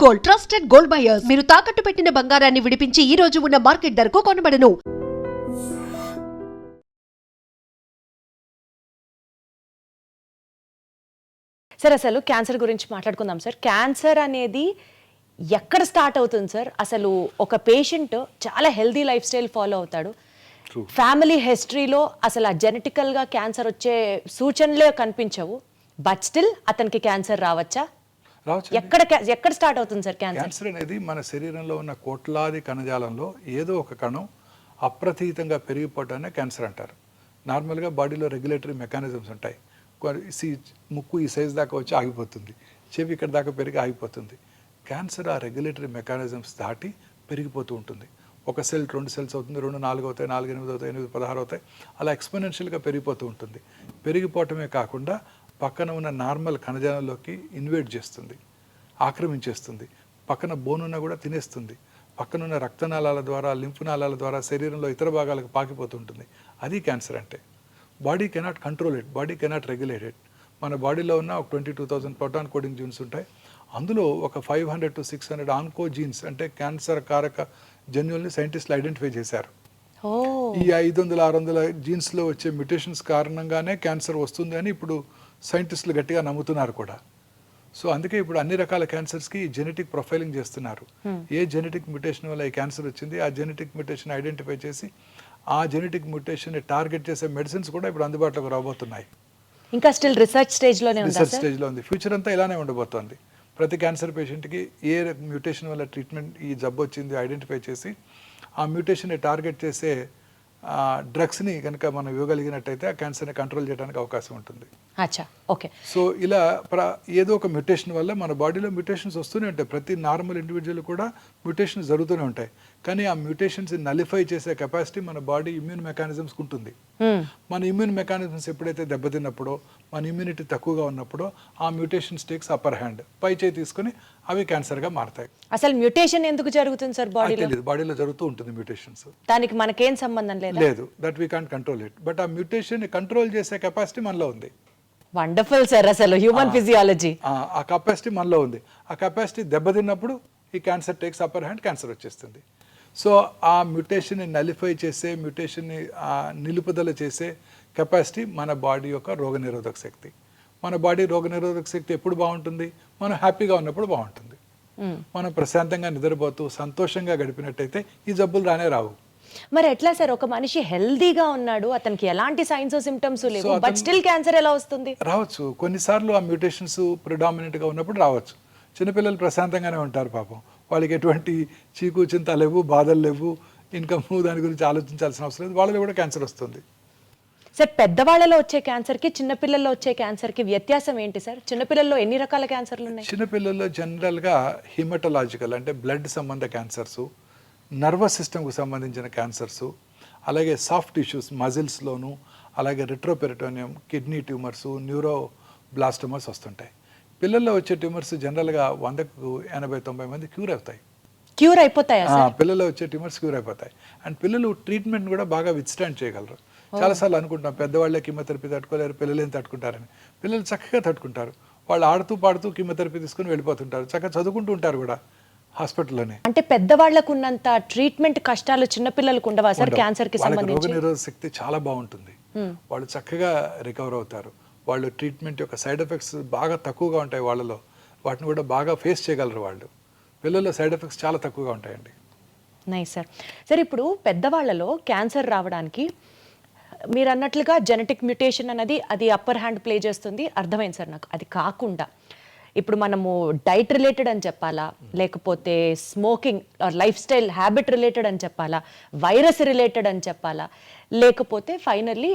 Gold, trusted gold buyers. మీరు తాకట్టు పెట్టిన బంగారాన్ని విడిపించి ఈ రోజు ఉన్న మార్కెట్ ధరకు కొనబడను. సార్ అసలు క్యాన్సర్ గురించి మాట్లాడుకుందాం సార్. క్యాన్సర్ అనేది ఎక్కడ స్టార్ట్ అవుతుంది సార్? అసలు ఒక పేషెంట్ చాలా హెల్దీ లైఫ్ స్టైల్ ఫాలో అవుతాడు, ఫ్యామిలీ హిస్టరీలో అసలు ఆ జెనెటికల్గా క్యాన్సర్ వచ్చే సూచనలే కనిపించవు, బట్ స్టిల్ అతనికి క్యాన్సర్ రావచ్చా? ఎక్కడ స్టార్ట్ అవుతుంది సార్ క్యాన్సర్? క్యాన్సర్ అనేది మన శరీరంలో ఉన్న కోట్లాది కణజాలంలో ఏదో ఒక కణం అప్రతీతంగా పెరిగిపోవటాన్ని క్యాన్సర్ అంటారు. నార్మల్గా బాడీలో రెగ్యులేటరీ మెకానిజమ్స్ ఉంటాయి. ముక్కు ఈ సైజ్ దాకా వచ్చి ఆగిపోతుంది, చెవి ఇక్కడ దాకా పెరిగి ఆగిపోతుంది. క్యాన్సర్ ఆ రెగ్యులేటరీ మెకానిజమ్స్ దాటి పెరిగిపోతూ ఉంటుంది. ఒక సెల్ 2 సెల్స్ అవుతుంది, 2 4 అవుతాయి, 4 8 అవుతాయి, 8 16 అవుతాయి, అలా ఎక్స్పోనెన్షియల్గా పెరిగిపోతూ ఉంటుంది. పెరిగిపోవటమే కాకుండా పక్కన ఉన్న నార్మల్ కణజాలంలోకి ఇన్వేట్ చేస్తుంది, ఆక్రమించేస్తుంది. పక్కన బోనున్న కూడా తినేస్తుంది. పక్కనున్న రక్తనాళాల ద్వారా, లింఫ్ నాళాల ద్వారా శరీరంలో ఇతర భాగాలకు పాకిపోతుంటుంది. అది క్యాన్సర్ అంటే. Body cannot control it, body cannot regulate it. మన బాడీలో ఉన్న ఒక 22,000 ప్రోటాన్ కోడింగ్ జీన్స్ ఉంటాయి. అందులో ఒక 500 to 600 ఆన్కో జీన్స్ అంటే క్యాన్సర్ కారక జన్యుల్ని సైంటిస్టులు ఐడెంటిఫై చేశారు. ఈ 500-600 జీన్స్లో వచ్చే మ్యుటేషన్స్ కారణంగానే క్యాన్సర్ వస్తుంది అని ఇప్పుడు సైంటిస్టులు గట్టిగా నమ్ముతున్నారు కూడా. సో అందుకే ఇప్పుడు అన్ని రకాల క్యాన్సర్స్కి జెనెటిక్ ప్రొఫైలింగ్ చేస్తున్నారు. ఏ జెనెటిక్ మ్యుటేషన్ వల్ల ఈ క్యాన్సర్ వచ్చింది, ఆ జెనెటిక్ మ్యుటేషన్ ఐడెంటిఫై చేసి ఆ జెనెటిక్ మ్యుటేషన్ని టార్గెట్ చేసే మెడిసిన్స్ కూడా ఇప్పుడు అందుబాటులోకి రాబోతున్నాయి. ఇంకా స్టిల్ రిసర్చ్ స్టేజ్లో ఉంది. ఫ్యూచర్ అంతా ఇలానే ఉండబోతోంది. ప్రతి క్యాన్సర్ పేషెంట్కి ఏ మ్యూటేషన్ వల్ల ట్రీట్మెంట్ ఈ జబ్బు వచ్చింది ఐడెంటిఫై చేసి ఆ మ్యూటేషన్ని టార్గెట్ చేసే డ్రగ్స్ని కనుక మనం ఇవ్వగలిగినట్టయితే ఆ క్యాన్సర్ని కంట్రోల్ చేయడానికి అవకాశం ఉంటుంది. ఓకే. సో ఇలా ఏదో ఒక మ్యూటేషన్ వల్ల మన బాడీలో మ్యూటేషన్స్ వస్తూనే ఉంటాయి. ప్రతి నార్మల్ ఇండివిజువల్ కూడా మ్యూటేషన్స్ జరుగుతూనే ఉంటాయి. కానీ ఆ మ్యూటేషన్స్ నలిఫై చేసే కెపాసిటీ మన బాడీ ఇమ్యూన్ మెకానిజమ్స్కి ఉంటుంది. మన ఇమ్యూన్ మెకానిజమ్స్ ఎప్పుడైతే దెబ్బతిన్నప్పుడో, మన ఇమ్యూనిటీ తక్కువగా ఉన్నప్పుడో ఆ మ్యూటేషన్స్ టేక్స్ అప్పర్ హ్యాండ్, పై చేయి తీసుకుని అవి క్యాన్సర్గా మారతాయి. అసలు మ్యూటేషన్ ఎందుకు జరుగుతుంది సార్ బాడీలో? బాడీలో జరుగుతూ ఉంటుంది మ్యూటేషన్స్. దానికి మనకేం సంబంధం లేదు, that we can't control it. But ఆ మ్యూటేషన్ కంట్రోల్ చేసే కెపాసిటీ మనలో ఉంది. Wonderful sir. అసలు హ్యూమన్ ఫిజియాలజీ ఆ కెపాసిటీ మనలో ఉంది. ఆ కెపాసిటీ దెబ్బతిన్నప్పుడు ఈ cancer takes upper hand, cancer వచ్చేస్తుంది. సో ఆ మ్యూటేషన్ని నలిఫై చేసే, మ్యూటేషన్ని నిలుపుదల చేసే కెపాసిటీ మన బాడీ యొక్క రోగనిరోధక శక్తి. మన బాడీ రోగనిరోధక శక్తి ఎప్పుడు బాగుంటుంది? మనం హ్యాపీగా ఉన్నప్పుడు బాగుంటుంది. మనం ప్రశాంతంగా నిద్రపోతూ సంతోషంగా గడిపినట్టయితే ఈ జబ్బులు రానే రావు. మరి ఎట్లా సార్? ఒక మనిషి హెల్దీగా ఉన్నాడు, అతనికి ఎలాంటి సైన్స్ సిమ్టమ్స్ లేవు, బట్ స్టిల్ క్యాన్సర్ ఎలా వస్తుంది? రావచ్చు. కొన్నిసార్లు ఆ మ్యూటేషన్స్ ప్రిడామినెంట్గా ఉన్నప్పుడు రావచ్చు. చిన్నపిల్లలు ప్రశాంతంగానే ఉంటారు పాపం. వాళ్ళకి ఎటువంటి చీకు చింత లేవు, బాధలు లేవు, ఇన్కమ్ దాని గురించి ఆలోచించాల్సిన అవసరం లేదు. వాళ్ళలో కూడా క్యాన్సర్ వస్తుంది. సార్ పెద్దవాళ్ళలో వచ్చే క్యాన్సర్కి చిన్నపిల్లల్లో వచ్చే క్యాన్సర్కి వ్యత్యాసం ఏంటి సార్? చిన్నపిల్లల్లో ఎన్ని రకాల క్యాన్సర్లు ఉన్నాయి? చిన్నపిల్లల్లో జనరల్గా హిమటలాజికల్ అంటే బ్లడ్ సంబంధ క్యాన్సర్సు, నర్వస్ సిస్టమ్కు సంబంధించిన క్యాన్సర్సు, అలాగే సాఫ్ట్ టిష్యూస్ మజిల్స్లోను, అలాగే రెట్రోపెరిటోనియం, కిడ్నీ ట్యూమర్సు, న్యూరోబ్లాస్టోమర్స్ వస్తుంటాయి. పిల్లల్లో వచ్చే ట్యూమర్స్ జనరల్గా 100కు 80-90 మంది క్యూర్ అయిపోతాయి. పిల్లల్లో వచ్చే ట్యూమర్స్ క్యూర్ అయిపోతాయి. అండ్ పిల్లలు ట్రీట్మెంట్ కూడా బాగా విత్స్టాండ్ చేయగలరు. చాలాసార్లు అనుకుంటాం పెద్దవాళ్ళే కీమోథెరపీ తట్టుకోలేరు, పిల్లలు ఏం తట్టుకుంటారని. పిల్లలు చక్కగా తట్టుకుంటారు. వాళ్ళు ఆడుతూ పాడుతూ కీమోథెరపీ తీసుకుని వెళ్ళిపోతుంటారు, చక్కగా చదువుకుంటూ ఉంటారు కూడా హాస్పిటల్లోనే. అంటే పెద్దవాళ్ళకు ఉన్నంత ట్రీట్మెంట్ కష్టాలు చిన్నపిల్లలకు ఉండవా సార్ క్యాన్సర్కి సంబంధించి? రోగనిరోధక శక్తి చాలా బాగుంటుంది. వాళ్ళు చక్కగా రికవర్ అవుతారు. వాళ్ళు ట్రీట్మెంట్ యొక్క సైడ్ ఎఫెక్ట్స్ బాగా తక్కువగా ఉంటాయి వాళ్ళలో, వాటిని కూడా బాగా ఫేస్ చేయగలరు వాళ్ళు. పిల్లల్లో సైడ్ ఎఫెక్ట్స్ చాలా తక్కువగా ఉంటాయండి. Nice sir. సార్ ఇప్పుడు పెద్దవాళ్ళలో క్యాన్సర్ రావడానికి మీరు అన్నట్లుగా జెనెటిక్ మ్యుటేషన్ అనేది అది అప్పర్ హ్యాండ్ ప్లే చేస్తుంది, అర్థమైంది సార్ నాకు. అది కాకుండా ఇప్పుడు మనము డైట్ రిలేటెడ్ అని చెప్పాలా, లేకపోతే smoking life style habit related అని చెప్పాలా, వైరస్ రిలేటెడ్ అని చెప్పాలా, లేకపోతే ఫైనల్లీ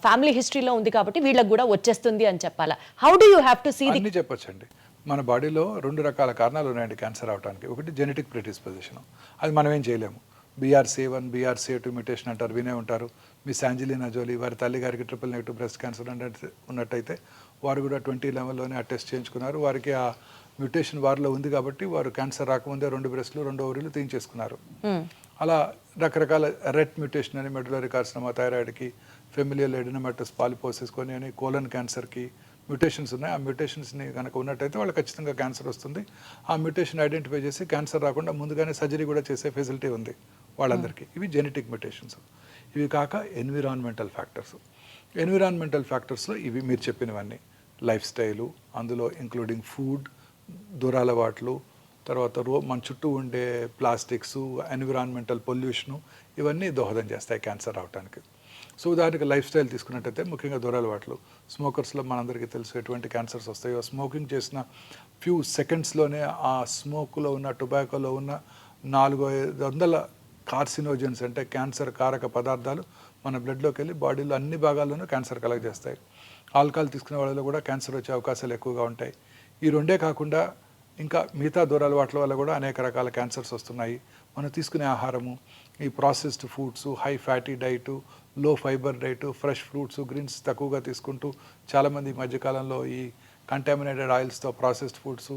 ఫ్యామిలీ హిస్టరీలో ఉంది కాబట్టి వీళ్ళకి కూడా వచ్చేస్తుంది అని చెప్పాలా? How do you have to see the? చెప్పొచ్చండి. మన బాడీలో 2 రకాల కారణాలు ఉన్నాయండి క్యాన్సర్ అవడానికి. ఒకటి జెనెటిక్ ప్రెడిస్పోజిషన్, అది మనం ఏం చేయలేము. BRCA1, BRCA2 మ్యూటేషన్ అంటారు, వినే ఉంటారు. మిస్ యాంజెలినా జోలీ వారి తల్లి గారికి triple-negative బ్రెస్ట్ క్యాన్సర్ ఉన్నట్టయితే వారు కూడా 2011లోనే ఆ టెస్ట్ చేయించుకున్నారు. వారికి ఆ మ్యూటేషన్ వారిలో ఉంది కాబట్టి వారు క్యాన్సర్ రాకముందే 2 బ్రెస్ట్లు 2 ఓవరీలు తీయించేసుకున్నారు. అలా రకరకాల రెట్ మ్యూటేషన్ అని మెడులరీ కార్సినోమా థైరాయిడ్కి, ఫెమిలియల్ ఎడినోమాటస్ పాలిపోసిస్ కొని అని, కోలన్ క్యాన్సర్కి, మ్యూటేషన్స్ ఉన్నాయి. ఆ మ్యూటేషన్స్ని కనుక ఉన్నట్టయితే వాళ్ళకి ఖచ్చితంగా క్యాన్సర్ వస్తుంది. ఆ మ్యూటేషన్ ఐడెంటిఫై చేసి క్యాన్సర్ రాకుండా ముందుగానే సర్జరీ కూడా చేసే ఫెసిలిటీ ఉంది వాళ్ళందరికీ. ఇవి జెనెటిక్ మ్యూటేషన్స్. ఇవి కాక ఎన్విరాన్మెంటల్ ఫ్యాక్టర్స్. ఎన్విరాన్మెంటల్ ఫ్యాక్టర్స్లో ఇవి మీరు చెప్పినవన్నీ, లైఫ్ స్టైలు, అందులో ఇంక్లూడింగ్ ఫుడ్, దురలవాట్లు, తర్వాత మన చుట్టూ ఉండే ప్లాస్టిక్స్, ఎన్విరాన్మెంటల్ పొల్యూషను, ఇవన్నీ దోహదం చేస్తాయి క్యాన్సర్ రావడానికి. సో ఉదాహరణకి లైఫ్ స్టైల్ తీసుకున్నట్టయితే ముఖ్యంగా దురలవాట్లు. స్మోకర్స్లో మనందరికీ తెలుసు ఎటువంటి క్యాన్సర్స్ వస్తాయో. స్మోకింగ్ చేసిన ఫ్యూ సెకండ్స్లోనే ఆ స్మోక్లో ఉన్న, టొబాకోలో ఉన్న 400 కార్సినోజన్స్ అంటే క్యాన్సర్ కారక పదార్థాలు మన బ్లడ్లోకి వెళ్ళి బాడీలో అన్ని భాగాల్లోనూ క్యాన్సర్ కలగజేస్తాయి. ఆల్కహాల్ తీసుకునే వాళ్ళలో కూడా క్యాన్సర్ వచ్చే అవకాశాలు ఎక్కువగా ఉంటాయి. ఈ రెండే కాకుండా ఇంకా మిగతా దురలవాట్ల వల్ల కూడా అనేక రకాల క్యాన్సర్స్ వస్తున్నాయి. మనం తీసుకునే ఆహారము, ఈ processed foods, high fatty diet, low fiber diet, fresh fruits, greens తక్కువగా తీసుకుంటూ చాలామంది ఈ మధ్యకాలంలో ఈ కంటామినేటెడ్ ఆయిల్స్తో ప్రాసెస్డ్ ఫుడ్స్,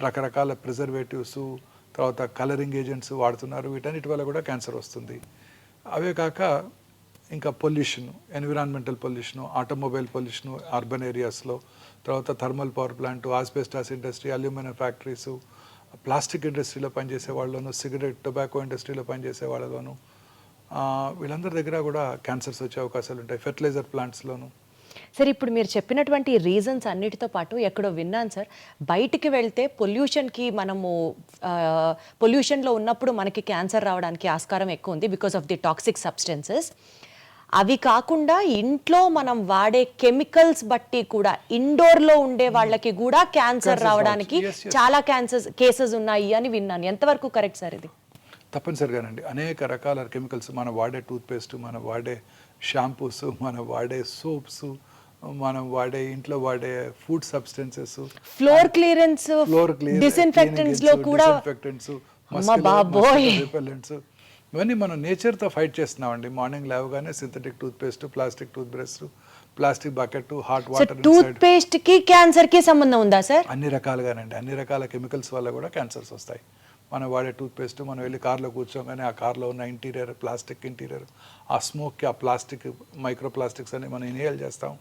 రకరకాల ప్రిజర్వేటివ్స్, తర్వాత కలరింగ్ ఏజెంట్స్ వాడుతున్నారు. వీటన్నిటి వల్ల కూడా క్యాన్సర్ వస్తుంది. అవే కాక ఇంకా pollution, environmental pollution, automobile pollution urban ఏరియాస్లో, తర్వాత thermal power plant, asbestos industry, aluminium factories, plastic ఇండస్ట్రీలో పనిచేసే వాళ్ళలోను, సిగరెట్, టొబాకో ఇండస్ట్రీలో పనిచేసే వాళ్ళలోను, వీళ్ళందరి దగ్గర కూడా క్యాన్సర్స్ వచ్చే అవకాశాలు ఉంటాయి. ఫెర్టిలైజర్ ప్లాంట్స్లోను. సార్ ఇప్పుడు మీరు చెప్పినటువంటి రీజన్స్ అన్నిటితో పాటు ఎక్కడో విన్నాను సార్, బయటికి వెళ్తే పొల్యూషన్కి మనము పొల్యూషన్లో ఉన్నప్పుడు మనకి క్యాన్సర్ రావడానికి ఆస్కారం ఎక్కువ ఉంది because of the toxic substances. అవి కాకుండా ఇంట్లో మనం వాడే కెమికల్స్ బట్టి కూడా ఇండోర్లో ఉండే వాళ్ళకి కూడా క్యాన్సర్ రావడానికి చాలా కేసెస్ ఉన్నాయి అని విన్నాను. ఎంతవరకు కరెక్ట్ సార్ ఇది? తప్పనిసరిగానండి. అనేక రకాల కెమికల్స్, మనం వాడే టూత్పేస్ట్, మనం వాడే షాంపూస్, మనం వాడే సోప్స్, మనం వాడే ఇంట్లో వాడే food substances, floor clearance, disinfectants లో కూడా రిపెల్లెంట్స్, ఇవన్నీ మనం నేచర్తో ఫైట్ చేస్తున్నామండి. మార్నింగ్ లేవగానే synthetic toothpaste, plastic toothbrush, plastic bucket, hot water. Toothpaste కి క్యాన్సర్ కి సంబంధం ఉందా సార్? అన్ని రకాలుగానండి. అన్ని రకాల కెమికల్స్ వల్ల కూడా క్యాన్సర్స్ వస్తాయి. మనం వాడే టూత్పేస్ట్, మనం వెళ్ళి కార్లో కూర్చోగానే ఆ కార్లో ఉన్న ఇంటీరియర్, ప్లాస్టిక్ ఇంటీరియర్, ఆ స్మోక్కి ఆ ప్లాస్టిక్ మైక్రో ప్లాస్టిక్స్ అని మనం ఇన్హేల్ చేస్తాం.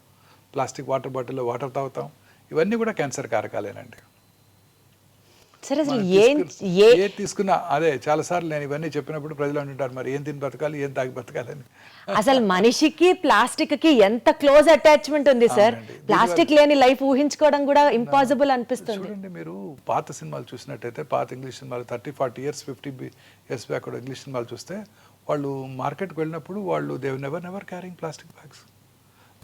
ప్లాస్టిక్ వాటర్ బాటిల్లో వాటర్ తాగుతాం. ఇవన్నీ కూడా క్యాన్సర్ కారకాలేనండి. సరే అసలు ఏ తీసుకున్నా అదే. చాలాసార్లు నేను ఇవన్నీ చెప్పినప్పుడు ప్రజలు అంటుంటారు, మరి ఏం తిని బతకాలి, ఏం తాగి బతకాలని. అసలు మనిషికి ప్లాస్టిక్ కి ఎంత క్లోజ్ అటాచ్మెంట్ ఉంది సార్. ప్లాస్టిక్ లేని లైఫ్ ఊహించుకోవడం కూడా ఇంపాసిబుల్ అనిపిస్తుంది. చూడండి, మీరు పాత సినిమాలు చూసినట్టయితే, పాత ఇంగ్లీష్ సినిమాలు 30-40 years 50 years బ్యాక్ కూడా ఇంగ్లీష్ సినిమాలు చూస్తే, వాళ్ళు మార్కెట్కి వెళ్ళినప్పుడు వాళ్ళు they never carrying plastic bags,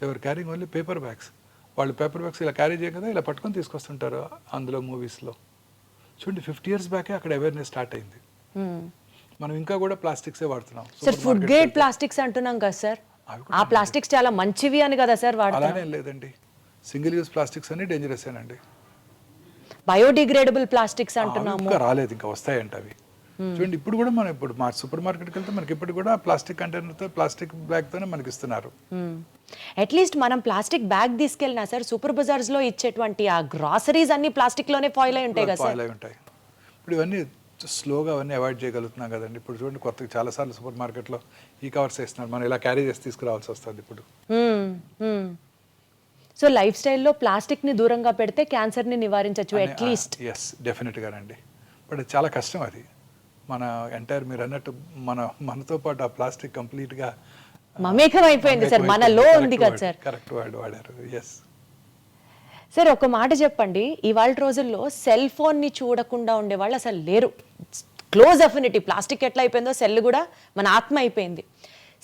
they were carrying only paper bags. వాళ్ళు పేపర్ బ్యాగ్స్ ఇలా క్యారీ చేయ కదా, ఇలా పట్టుకొని తీసుకొస్తుంటారు అందులో మూవీస్లో. చూడండి, 50 years బ్యాకే అక్కడ అవేర్నెస్ స్టార్ట్ అయింది. మనం ఇంకా కూడా ప్లాస్టిక్సే వాడుతున్నాం. సార్ ఫుడ్ గ్రేడ్ ప్లాస్టిక్స్ అంటున్నాం కదా సార్, ఆ ప్లాస్టిక్స్ చాలా మంచివి అని కదా సార్ వాడుతున్నాం. అలానే లేదండి, సింగిల్ యూజ్ ప్లాస్టిక్స్ అన్ని డేంజరస్ ఏనండి. బయోడిగ్రేడబుల్ ప్లాస్టిక్స్ అంటున్నాము. ఇంకా రాలేదు, ఇంకా వస్తాయంట అవి. చూడండి, ఇప్పుడు కూడా మనం ఇప్పుడు మా సూపర్ మార్కెట్కి వెళ్తే మనకి ఇప్పుడు కూడా ప్లాస్టిక్ కంటైనర్తో, ప్లాస్టిక్ బ్యాగ్తోనే మనకి ఇస్తున్నారు. అట్లీస్ట్ మనం ప్లాస్టిక్ బ్యాగ్ తీసుకెళ్ళినా సార్, సూపర్ బజార్స్ లో ఇచ్చేటువంటి ఆ గ్రాసరీస్ అన్ని ప్లాస్టిక్ లోనే ఫాయిల్ అయి ఉంటాయి కదా సార్. ఫాయిల్ అయి ఉంటాయి. ఇప్పుడు ఇవన్నీ స్లోగా అవన్నీ అవాయిడ్ చేయగలుగుతున్నాం కదండి. ఇప్పుడు చూడండి, కొత్తగా చాలాసార్లు సూపర్ మార్కెట్లో ఈ కవర్స్ వేస్తున్నారు, మనం ఇలా క్యారీ చేసి తీసుకురావాల్సి వస్తుంది ఇప్పుడు. సో లైఫ్ స్టైల్లో ప్లాస్టిక్ ని దూరంగా పెడితే క్యాన్సర్ ని నివారించవచ్చు అట్లీస్ట్. ఎస్, డెఫినెట్గానండి. బట్ చాలా కష్టం అది. మన ఎంటైర్ మీరు అన్నట్టు మనతో పాటు ఆ ప్లాస్టిక్ కంప్లీట్గా మమేకం అయిపోయింది సార్, మనలో ఉంది కదా సార్. కరెక్ట్ వర్డ్ వాడారు. ఎస్ సార్ ఒక మాట చెప్పండి, ఇవాళ రోజుల్లో సెల్ ఫోన్ ని చూడకుండా ఉండే వాళ్ళు అసలు లేరు. క్లోజ్ అఫినిటీ, ప్లాస్టిక్ ఎట్లా అయిపోయిందో సెల్ కూడా మన ఆత్మ అయిపోయింది.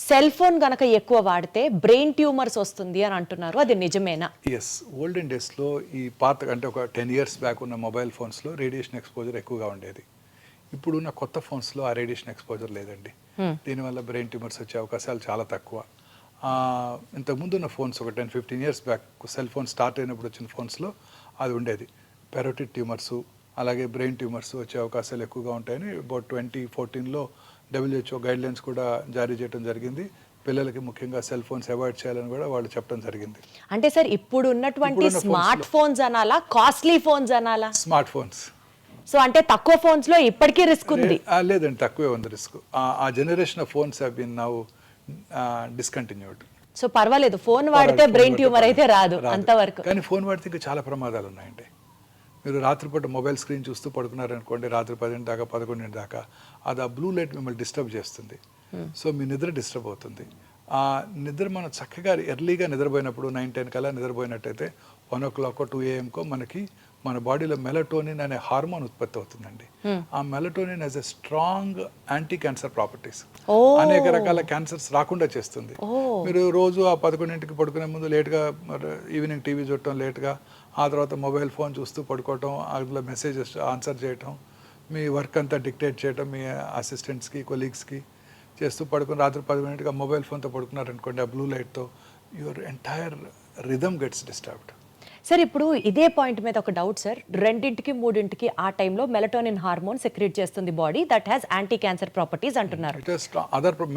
సెల్ ఫోన్ గనక ఎక్కువ వాడితే బ్రెయిన్ ట్యూమర్స్ వస్తుంది అని అంటున్నారు, అది నిజమేనా? ఎస్, ఓల్డెన్ డేస్లో ఈ పాత అంటే ఒక 10 years బ్యాక్ ఉన్న మొబైల్ ఫోన్స్లో రేడియేషన్ ఎక్స్పోజర్ ఎక్కువగా ఉండేది. ఇప్పుడున్న కొత్త ఫోన్స్లో ఆ రేడియేషన్ ఎక్స్పోజర్ లేదండి. దీనివల్ల బ్రెయిన్ ట్యూమర్స్ వచ్చే అవకాశాలు చాలా తక్కువ. ఇంతకుముందు ఉన్న ఫోన్స్ ఒక 10-15 years back cell phone start అయినప్పుడు వచ్చిన ఫోన్స్లో అది ఉండేది. పెరోటిడ్ ట్యూమర్స్, అలాగే బ్రెయిన్ ట్యూమర్స్ వచ్చే అవకాశాలు ఎక్కువగా ఉంటాయని అబౌట్ 2014లో WHO గైడ్లైన్స్ కూడా జారీ చేయడం జరిగింది. పిల్లలకి ముఖ్యంగా సెల్ ఫోన్స్ అవాయిడ్ చేయాలని కూడా వాళ్ళు చెప్పడం జరిగింది. అంటే సార్ ఇప్పుడు ఉన్నటువంటి స్మార్ట్ ఫోన్స్ అనాలా, కాస్ట్లీ ఫోన్స్ అనాలా? Smart phones. సో అంటే తక్కువ ఫోన్స్ లో ఇప్పటికీ రిస్క్ ఉంది? లేదండి, తక్కువే ఉంది రిస్క్. ఆ generation of phones have been now discontinued. So పర్వాలేదు, ఫోన్ వాడితే బ్రెయిన్ ట్యూమర్ అయితే రాదు అంతవరకు. కానీ ఫోన్ వాడితే ఇంకా చాలా ప్రమాదాలు ఉన్నాయండి. మీరు రాత్రిపూట మొబైల్ స్క్రీన్ చూస్తూ పడుకున్నారనుకోండి, రాత్రి 10 దాకా 11 దాకా, అది ఆ బ్లూ లైట్ మిమ్మల్ని డిస్టర్బ్ చేస్తుంది. సో మీ నిద్ర డిస్టర్బ్ అవుతుంది. ఆ నిద్ర మనం చక్కగా ఎర్లీగా నిద్రపోయినప్పుడు 9-10 కల్లా నిద్రపోయినట్టయితే 1 o'clock 2 AM మనకి మన బాడీలో మెలటోనిన్ అనే హార్మోన్ ఉత్పత్తి అవుతుందండి. ఆ melatonin as a strong anti cancer properties, అనేక రకాల క్యాన్సర్స్ రాకుండా చేస్తుంది. మీరు రోజు ఆ 11కి పడుకునే ముందు లేట్గా ఈవినింగ్ టీవీ చూడటం, లేట్గా ఆ తర్వాత మొబైల్ ఫోన్ చూస్తూ పడుకోవటం, అందులో మెసేజెస్ ఆన్సర్ చేయటం, మీ వర్క్ అంతా డిక్టేట్ చేయటం మీ అసిస్టెంట్స్కి కొలీగ్స్కి చేస్తూ పడుకుని రాత్రి 10 మొబైల్ ఫోన్తో పడుకున్నారనుకోండి, ఆ బ్లూ లైట్తో your entire rhythm gets disturbed. Sir ఇప్పుడు ఇదే పాయింట్ మీద ఒక డౌట్ సార్. 2-3 ఆ టైంలో మెలటోనిన్ హార్మోన్ సెక్రీట్ చేస్తుంది body, that has anti cancer properties అంటున్నారు. It has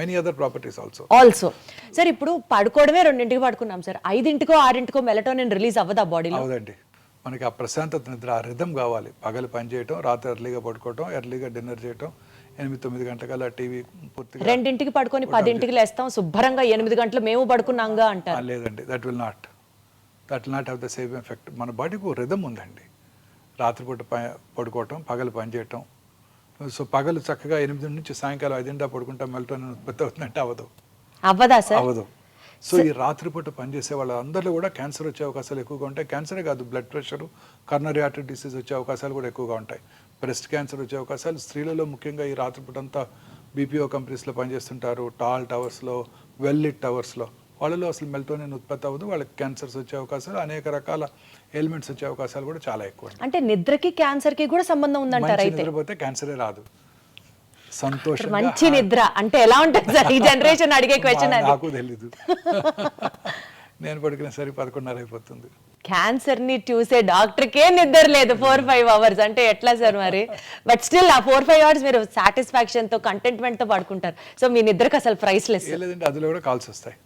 many other properties also. Sir ఇప్పుడు పడుకోవడమే 2కి పడుకున్నాం సార్, 5-6 మెలటోనిన్ రిలీజ్ అవ్వదా బాడీలో? అవదండి. మనకి ఆ ప్రశాంతత నిద్ర, ఆ రిథమ్ కావాలి. పగలు పని చేయటం, రాత్రి ఎర్లీగా పడుకోవటం, ఎర్లీగా డిన్నర్ చేయటం, 8-9 గంటకల్లా టీవీ పూర్తిగా 2కి పడుకొని 10కి లేస్తాం, శుభ్రంగా 8 గంటలు మేము పడుకున్నాంగా అంటారు. లేదండి, that will not have the same effect. మన బాడీకి ఒక రిథమ్ ఉందండి. రాత్రిపూట పడుకోవటం, పగలు పనిచేయటం. సో పగలు చక్కగా 8 నుంచి సాయంకాలం 5 పడుకుంటా మెలటోనిన్ ఉత్పత్తి అవుతుందంటే అవ్వదా సార్? అవ్వదు. సో ఈ రాత్రిపూట పనిచేసే వాళ్ళందరిలో కూడా క్యాన్సర్ వచ్చే అవకాశాలు ఎక్కువగా ఉంటాయి. క్యాన్సరే కాదు, blood pressure, coronary artery disease వచ్చే అవకాశాలు కూడా ఎక్కువగా ఉంటాయి. బ్రెస్ట్ క్యాన్సర్ వచ్చే అవకాశాలు స్త్రీలలో ముఖ్యంగా ఈ రాత్రిపూట అంతా బీపీఓ కంపెనీస్లో పనిచేస్తుంటారు, టాల్ టవర్స్లో, వెల్ లిట్ టవర్స్లో, వాళ్ళలో అసలు మెలటోనిన్ ఉత్పత్తి అవ్వదు, వాళ్ళకి క్యాన్సర్స్ వచ్చే అవకాశాలు, అనేక రకాల ఎలిమెంట్స్ వచ్చే అవకాశాలు కూడా చాలా ఎక్కువ. అంటే నిద్రకి క్యాన్సర్కి కూడా సంబంధం ఉందంటారు అయితే? నిద్రపోతే క్యాన్సరే రాదు. సంతోషం, మంచి నిద్ర అంటే ఎలా ఉంటుంది సార్? ఈ జనరేషన్ అడిగే క్వశ్చన్ అది. నాకు తెలీదు. నేను పడుకునే సరి 11:30 అయిపోతుంది. క్యాన్సర్ ని చూసే డాక్టర్కే నిద్ర లేదు 4-5 hours అంటే ఎట్లా సార్ మరి? బట్ స్టిల్ ఆ 4-5 hours మీరు సాటిస్ఫాక్షన్ తో, కంటెంట్మెంట్ తో పడుకుంటారు. సో మీ నిద్రకు అసలు ప్రైస్లెస్. లేదండి, అందులో కూడా కాల్స్ వస్తాయి,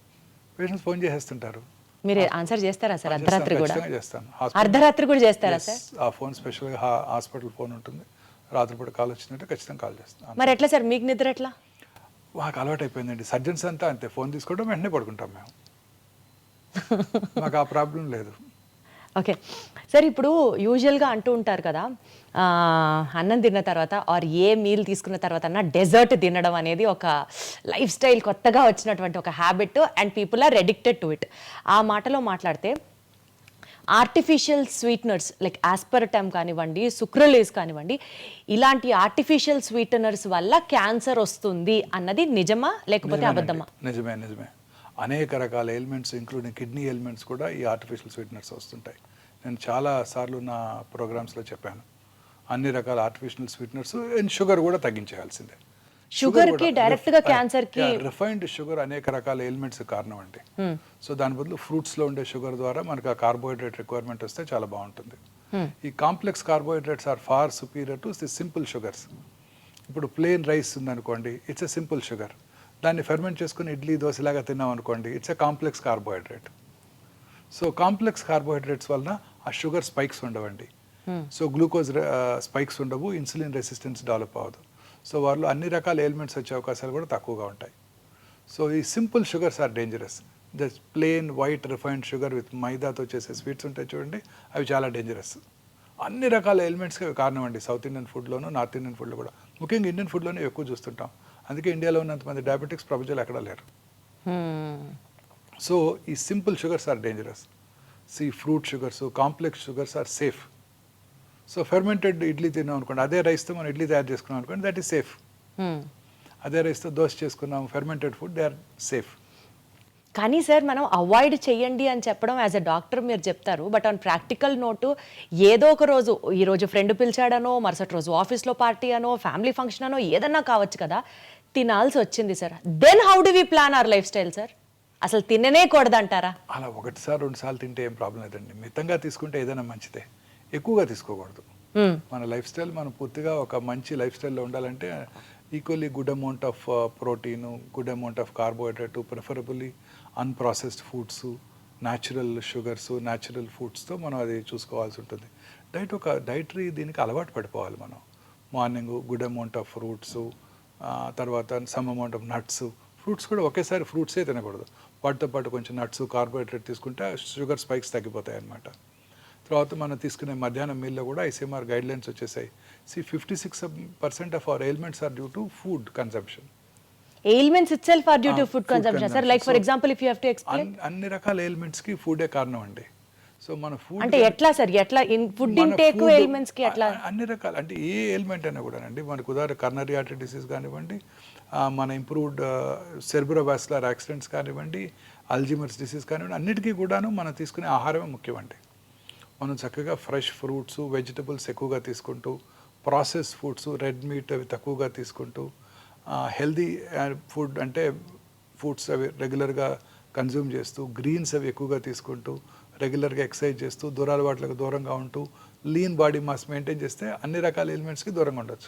పేషెంట్స్ ఫోన్ చేసేస్తుంటారు. మీరు ఆన్సర్ చేస్తారా సార్? అర్ధరాత్రి కూడా చేస్తాను. అర్ధరాత్రి కూడా చేస్తారా సార్? ఆ ఫోన్ స్పెషల్గా హాస్పిటల్ ఫోన్ ఉంటుంది, రాత్రిపూట కాల్ వచ్చినట్టు ఖచ్చితంగా కాల్ చేస్తాను. మరి ఎట్లా సార్ మీకు నిద్ర ఎట్లా? మాకు అలవాటు అయిపోయిందండి. సర్జన్స్ అంతా అంతే, ఫోన్ తీసుకోవడం వెంటనే పడుకుంటాం మేము. మాకు ఆ ప్రాబ్లం లేదు. ఓకే సార్, ఇప్పుడు యూజువల్గా అంటూ ఉంటారు కదా, అన్నం తిన్న తర్వాత ఆర్ ఏ మీల్ తీసుకున్న తర్వాత అన్న డెజర్ట్ తినడం అనేది ఒక లైఫ్ స్టైల్, కొత్తగా వచ్చినటువంటి ఒక habit and people are addicted to it. ఆ మాటలో మాట్లాడితే ఆర్టిఫిషియల్ స్వీట్నర్స్ లైక్ ఆస్పర్టమ్ కానివ్వండి, సుక్రలేస్ కానివ్వండి, ఇలాంటి ఆర్టిఫిషియల్ స్వీటనర్స్ వల్ల క్యాన్సర్ వస్తుంది అన్నది నిజమా లేకపోతే అబద్ధమా? నిజమే. అనేక రకాల ఎలిమెంట్స్ ఇంక్లూడింగ్ కిడ్నీ ఎలిమెంట్స్ కూడా ఈ ఆర్టిఫిషియల్ స్వీట్నర్స్ వస్తుంటాయి. నేను చాలా సార్లు నా ప్రోగ్రామ్స్లో చెప్పాను, అన్ని రకాల ఆర్టిఫిషియల్ స్వీట్నర్స్ అండ్ షుగర్ కూడా తగ్గించేయాల్సిందే. షుగర్ కి డైరెక్ట్ గా క్యాన్సర్ కి రిఫైన్డ్ షుగర్ అనేక రకాల ఎలిమెంట్స్ కారణం అండి. సో దాని బదులు ఫ్రూట్స్ లో ఉండే షుగర్ ద్వారా మనకు ఆ కార్బోహైడ్రేట్ రిక్వైర్మెంట్ వస్తే చాలా బాగుంటుంది. ఈ complex carbohydrates are far superior to the simple sugars. ఇప్పుడు ప్లెయిన్ రైస్ ఉందనుకోండి, ఇట్స్ ఎ సింపుల్ షుగర్. దాన్ని ఫెర్మెంట్ చేసుకుని ఇడ్లీ దోశలాగా తిన్నాం అనుకోండి, it's a complex carbohydrate. So complex carbohydrates వలన ఆ షుగర్ స్పైక్స్ ఉండవండి. సో గ్లూకోజ్ స్పైక్స్ ఉండవు, ఇన్సులిన్ రెసిస్టెన్స్ డెవలప్ అవ్వదు. సో వాళ్ళు అన్ని రకాల ఎలిమెంట్స్ వచ్చే అవకాశాలు కూడా తక్కువగా ఉంటాయి. సో ఈ simple sugars are dangerous. The plain white refined sugar with మైదాతో చేసే స్వీట్స్ ఉంటాయి చూడండి, అవి చాలా డేంజరస్. అన్ని రకాల ఎలిమెంట్స్కి అవి కారణం అండి. సౌత్ ఇండియన్ ఫుడ్లోను, నార్త్ ఇండియన్ ఫుడ్లో కూడా, ముఖ్యంగా ఇండియన్ ఫుడ్లోనే ఎక్కువ చూస్తుంటాం. అందుకే ఇండియాలో ఉన్నంతమంది డయాబెటిక్స్ ప్రపంచంలో ఎక్కడా లేరు. సో ఈ simple sugars are dangerous. Fruit sugars, complex sugars are safe. So fermented idli తిన్నాం అనుకోండి, అదే రైస్తో మనం ఇడ్లీ తయారు చేసుకున్నాం అనుకోండి, దట్ ఈస్ సేఫ్. అదే రైస్తో దోశ చేసుకున్నాం, fermented food, they are safe. కానీ సార్ మనం అవాయిడ్ చేయండి అని చెప్పడం యాజ్ అ డాక్టర్ మీరు చెప్తారు, బట్ ఆన్ ప్రాక్టికల్ నోటు ఏదో ఒక రోజు, ఈరోజు ఫ్రెండ్ పిలిచాడనో, మరుసటి రోజు ఆఫీస్లో పార్టీ అనో, ఫ్యామిలీ ఫంక్షన్ అనో ఏదన్నా కావచ్చు కదా, తినాల్సి వచ్చింది sir. Then how do we plan our lifestyle sir? అసలు తిననే కూడదంటారా? అలా 1-2 తింటే ఏం ప్రాబ్లం లేదండి. మితంగా తీసుకుంటే ఏదైనా మంచిదే, ఎక్కువగా తీసుకోకూడదు. మన లైఫ్ స్టైల్ మనం పూర్తిగా ఒక మంచి లైఫ్ స్టైల్లో ఉండాలంటే equally good amount of protein, good amount of carbohydrate, preferably unprocessed foods, natural sugars, natural ఫుడ్స్తో మనం అది చూసుకోవాల్సి ఉంటుంది. డైటరీ దీనికి అలవాటు పడిపోవాలి మనం. Morning good amount of fruits, తర్వాత some amount of nuts. Fruits కూడా ఒకేసారి ఫ్రూట్సే తినకూడదు. వాటితో పాటు కొంచెం నట్స్ కార్బోహైడ్రేట్ తీసుకుంటే షుగర్ స్పైక్స్ తగ్గిపోతాయి అన్నమాట. తర్వాత మనం తీసుకునే మధ్యాహ్నం మీల్లో కూడా ఐసీఎంఆర్ గైడ్లైన్స్ వచ్చేసాయి. 56% of our ailments are due to food consumption. Ailments itself are due to food food consumption sir. Like consumption. For So, example if you have to explain. అన్ని రకాల ఎయిల్మెంట్స్కి ఫుడే కారణం అండి. సో మన food అంటే ఎట్లా sir, ఎట్లా food intake ailments కి ఎట్లా? అన్ని రకాల అంటే ఏ ఎయిల్మెంట్ అయినా కూడా అండి, మనకు ఉదాహరణ కర్నరీ ఆర్టరీ డిసీజ్ కానివ్వండి, మన ఇంప్రూవ్డ్ సెర్బ్రోవాస్కులర్ యాక్సిడెంట్స్ కానివ్వండి, అల్జీమర్స్ డిసీజ్ కానివ్వండి, అన్నిటికీ కూడాను మనం తీసుకునే ఆహారమే ముఖ్యమండి. మనం చక్కగా ఫ్రెష్ ఫ్రూట్స్ వెజిటబుల్స్ ఎక్కువగా తీసుకుంటూ, ప్రాసెస్ ఫుడ్స్ రెడ్ మీట్ అవి తక్కువగా తీసుకుంటూ, హెల్దీ ఫుడ్ అంటే ఫుడ్స్ అవి రెగ్యులర్గా కన్జ్యూమ్ చేస్తూ, గ్రీన్స్ అవి ఎక్కువగా తీసుకుంటూ, రెగ్యులర్గా ఎక్సర్సైజ్ చేస్తూ, దురలవాట్లకు దూరంగా ఉంటూ, లీన్ బాడీ మాస్ మెయింటైన్ చేస్తే అన్ని రకాల ఎలిమెంట్స్కి దూరంగా ఉండొచ్చు.